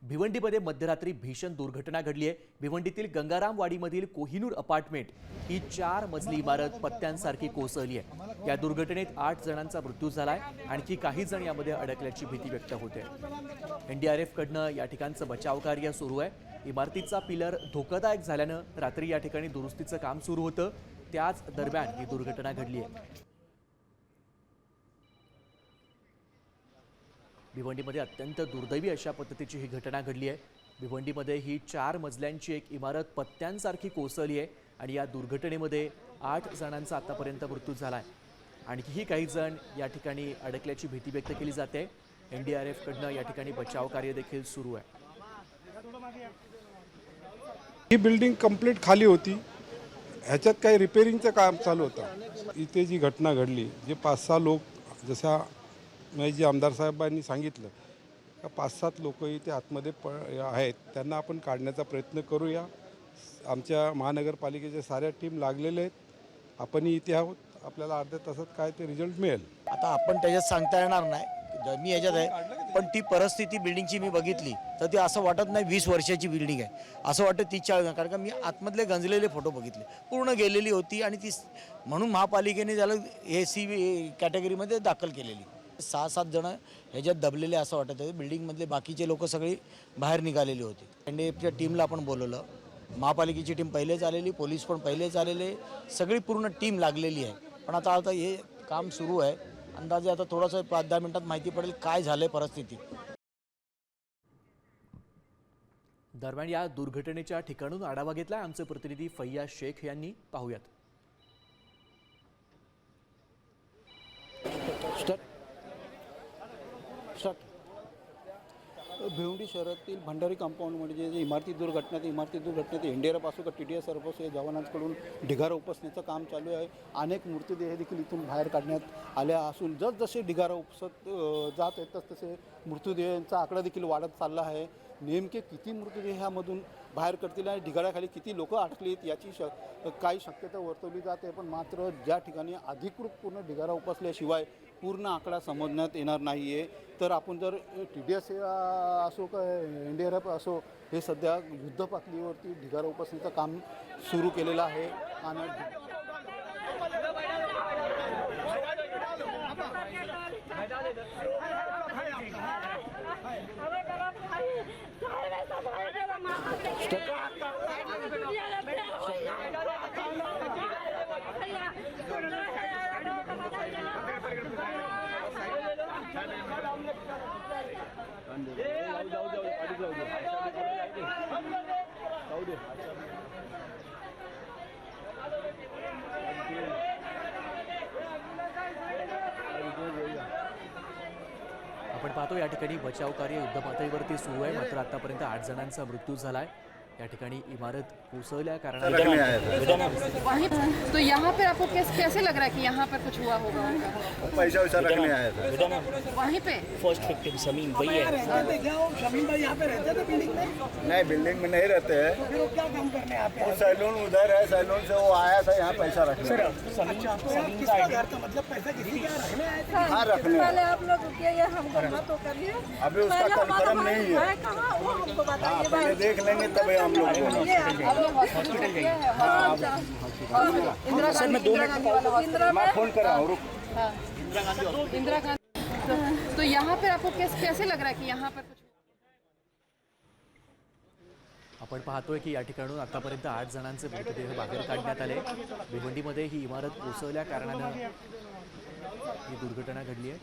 भिवंडीमध्ये मध्यरात्री भीषण दुर्घटना घडली आहे। भिवंडीतील गंगारामवाडीमधील कोहिनूर अपार्टमेंट ही 4 मजली इमारत पत्त्यांसारखी कोसळली आहे। या दुर्घटनेत 8 जणांचा मृत्यू झालाय। आणखी काही जण यामध्ये अडकल्याची भीती व्यक्त होते। एनडीआरएफ कडनं या ठिकाणचं बचाव कार्य सुरू आहे। इमारतीचा पिलर धोकादायक झाल्यानं रात्री या ठिकाणी दुरुस्तीचं काम सुरू होतं। त्याच दरम्यान ही दुर्घटना घडली आहे। भिवंडीमध्ये अत्यंत दुर्दैवी अशा पद्धतीची ही घटना घडली आहे। भिवंडीमध्ये ही 4 मजल्यांची एक इमारत पत्त्यांसारखी कोसळली आहे आणि या दुर्घटनेमध्ये 8 जणांचा आतापर्यंत मृत्यू झाला आहे। आणखीही काही जण या ठिकाणी अडकल्याची भीती व्यक्त केली जाते। एनडीआरएफ कडनं या ठिकाणी बचाव कार्य देखील सुरू आहे। ही बिल्डिंग कंप्लीट खाली होती, ह्याच्यात काही रिपेअरिंगचं काम चालू होतं। इथे जी घटना घडली, जे 5-6 लोक, जसा जी आमदार साहेबांनी सांगितलं का 5-7 लोक इथे आतमध्ये आहेत, त्यांना आपण काढण्याचा प्रयत्न करूया। आमच्या महानगरपालिकेच्या साऱ्या टीम लागलेले आहेत। आपणही इथे आहोत। आपल्याला अर्ध्या तासात काय ते रिझल्ट मिळेल। आता आपण त्याच्यात सांगता येणार नाही, मी याच्यात आहे, पण ती परिस्थिती बिल्डिंगची मी बघितली तर ती असं वाटत नाही 20 वर्षाची बिल्डिंग आहे, असं वाटतं 30-40, कारण का मी आतमधले गंजलेले फोटो बघितले, पूर्ण गेलेली होती आणि ती म्हणून महापालिकेने त्याला AC कॅटेगरीमध्ये दाखल केलेली। 6-7 जण ह्याच्यात दबलेले असं वाटत आहे। बिल्डिंगमधले बाकीचे लोक सगळी बाहेर निघालेली होती। एनडीएफच्या टीमला आपण बोलवलं, महापालिकेची टीम पहिलेच आलेली, पोलीस पण पहिलेच आलेले, सगळी पूर्ण टीम लागलेली आहे। पण आता हे काम सुरू आहे। अंदाजे आता थोडंसं 5-10 मिनिटात माहिती पडेल काय झालंय परिस्थिती। दरम्यान या दुर्घटनेच्या ठिकाणून आढावा घेतला आमचे प्रतिनिधी फैयाज शेख यांनी। पाहूयात। भिवंडी शहरातील भंडारी कंपाऊंडमध्ये जे इमारती दुर्घटनेत एनडीआरएफ असो का TDS असो या जवानांकडून ढिगारा उपसण्याचं काम चालू आहे। अनेक मृतदेह देखील इथून बाहेर काढण्यात आल्या असून जसजसे ढिगारा उपसत जात आहेत तसतसे मृतदेहांचा आकडा देखील वाढत चालला आहे। नेमके किती मृतदेह ह्यामधून बाहेर करतील आणि ढिगाऱ्याखाली किती लोक अडकली आहेत याची काही शक्यता वर्तवली जाते, पण मात्र ज्या ठिकाणी अधिकृत पूर्ण ढिगारा उपसल्याशिवाय पूर्ण आकडा समजण्यात येणार नाही आहे। तर आपण जर TDS असो का एनडीआरएफ असो, हे सध्या युद्ध पातळीवरती ढिगारा उपसण्याचं काम सुरू केलेलं आहे आणि आपण पाहतो या ठिकाणी बचाव कार्य युद्ध पातळीवरती सुरू आहे। मात्र आतापर्यंत 8 जणांचा मृत्यू झालाय। या ठिकाणी इमारत कोसळल्या कारणाने तो यहाँ पर आपको कैसे लग रहा है कि यहाँ पर कुछ हुआ होगा? पैसा वैसा रखने आया था वहीं पे फर्स्ट विक्टिम समीम वही है। शमीम भाई यहाँ पे रहते थे बिल्डिंग में? नहीं, बिल्डिंग में नहीं रहते हैं। फिर वो क्या काम करने आते वो सैलून उधर है, सैलून से वो आया था यहाँ पैसा रखने। मतलब पैसा किसी का रखने आए थे? हाँ, रखने। पहले आप लोग रुकिए, हमको तो करिए। अभी उसका कंफर्म नहीं है। हाँ, पहले देख लेंगे तब हम लोग हॉस्पिटल जाइए। मैं फोन कर रहा हूँ, रुक। इंदिरा गांधी। तो यहाँ पर आपको कैसे लग रहा है कि यहाँ पर कुछ? आपण पाहतोय की या ठिकाणून आतापर्यंत 8 जणांचे मृतदेह बाहेर काढण्यात आले। भिवंडीमध्ये ही इमारत कोसळल्या कारणानं ही दुर्घटना घडली आहे।